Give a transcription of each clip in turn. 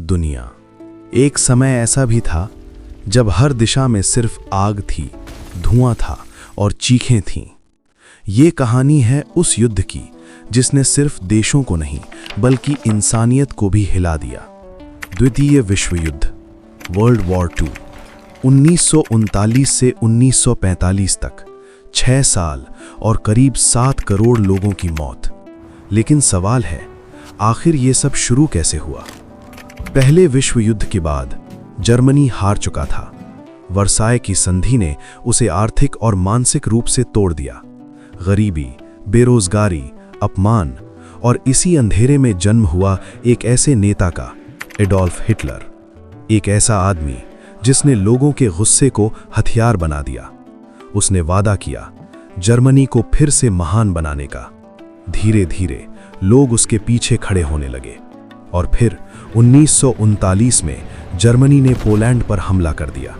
दुनिया। एक समय ऐसा भी था जब हर दिशा में सिर्फ आग थी, धुआं था और चीखें थीं। ये कहानी है उस युद्ध की जिसने सिर्फ देशों को नहीं बल्कि इंसानियत को भी हिला दिया। द्वितीय विश्व युद्ध, वर्ल्ड वॉर II, 1939 से 1945 तक 6 साल और करीब 7 करोड़ लोगों की मौत। लेकिन सवाल है, आखिर ये सब शुरू कैसे हुआ? पहले विश्व युद्ध के बाद जर्मनी हार चुका था। वर्साय की संधि ने उसे आर्थिक और मानसिक रूप से तोड़ दिया। गरीबी, बेरोजगारी, अपमान और इसी अंधेरे में जन्म हुआ एक ऐसे नेता का, एडोल्फ हिटलर। एक ऐसा आदमी जिसने लोगों के गुस्से को हथियार बना दिया। उसने वादा किया जर्मनी को फिर से महान बनाने का। धीरे धीरे लोग उसके पीछे खड़े होने लगे और फिर 1939 में जर्मनी ने पोलैंड पर हमला कर दिया।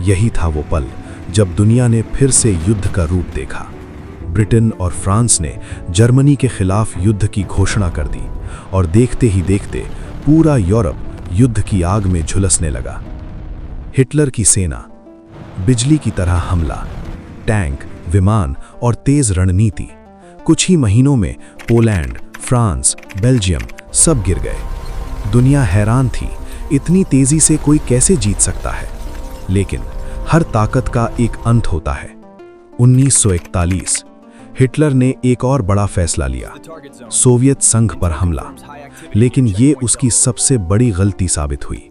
यही था वो पल जब दुनिया ने फिर से युद्ध का रूप देखा। ब्रिटेन और फ्रांस ने जर्मनी के खिलाफ युद्ध की घोषणा कर दी और देखते ही देखते पूरा यूरोप युद्ध की आग में झुलसने लगा। हिटलर की सेना, बिजली की तरह हमला, टैंक, विमान और तेज रणनीति। कुछ ही महीनों में पोलैंड, फ्रांस, बेल्जियम सब गिर गए। दुनिया हैरान थी, इतनी तेजी से कोई कैसे जीत सकता है? लेकिन हर ताकत का एक अंत होता है। 1941 हिटलर ने एक और बड़ा फैसला लिया, सोवियत संघ पर हमला। लेकिन ये उसकी सबसे बड़ी गलती साबित हुई।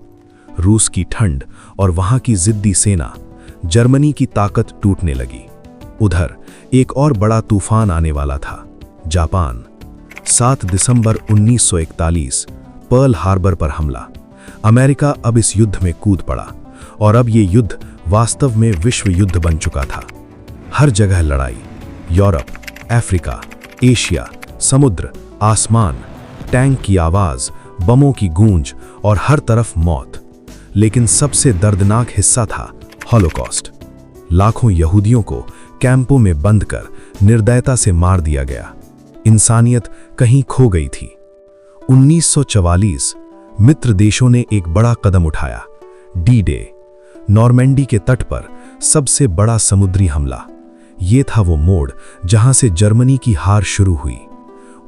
रूस की ठंड और वहां की जिद्दी सेना, जर्मनी की ताकत टूटने लगी। उधर एक और बड़ा तूफान आने वाला था, जापान। 7 दिसंबर 1941 पर्ल हार्बर पर हमला। अमेरिका अब इस युद्ध में कूद पड़ा और अब ये युद्ध वास्तव में विश्व युद्ध बन चुका था। हर जगह लड़ाई, यूरोप, अफ्रीका, एशिया, समुद्र, आसमान, टैंक की आवाज, बमों की गूंज और हर तरफ मौत। लेकिन सबसे दर्दनाक हिस्सा था हॉलोकॉस्ट। लाखों यहूदियों को कैंपों में बंद कर निर्दयता से मार दिया गया। इंसानियत कहीं खो गई थी। 1944 मित्र देशों ने एक बड़ा कदम उठाया, डी-डे, नॉर्मैंडी के तट पर सबसे बड़ा समुद्री हमला। ये था वो मोड़ जहां से जर्मनी की हार शुरू हुई।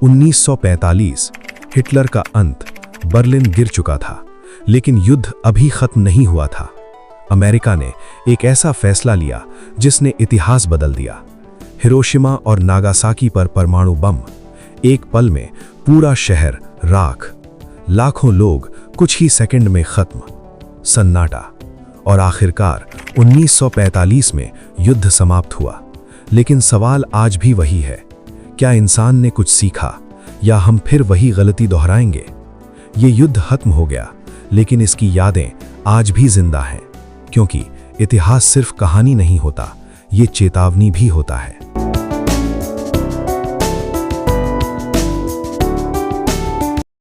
1945 हिटलर का अंत, बर्लिन गिर चुका था, लेकिन युद्ध अभी खत्म नहीं हुआ था। अमेरिका ने एक ऐसा फैसला लिया जिसने इतिहास बदल दिया। हिरोशिमा और नागासाकी पर परमाणु बम। एक पल में पूरा शहर राख, लाखों लोग कुछ ही सेकंड में खत्म। सन्नाटा। और आखिरकार 1945 में युद्ध समाप्त हुआ। लेकिन सवाल आज भी वही है, क्या इंसान ने कुछ सीखा या हम फिर वही गलती दोहराएंगे? ये युद्ध खत्म हो गया, लेकिन इसकी यादें आज भी जिंदा हैं, क्योंकि इतिहास सिर्फ कहानी नहीं होता, ये चेतावनी भी होता है।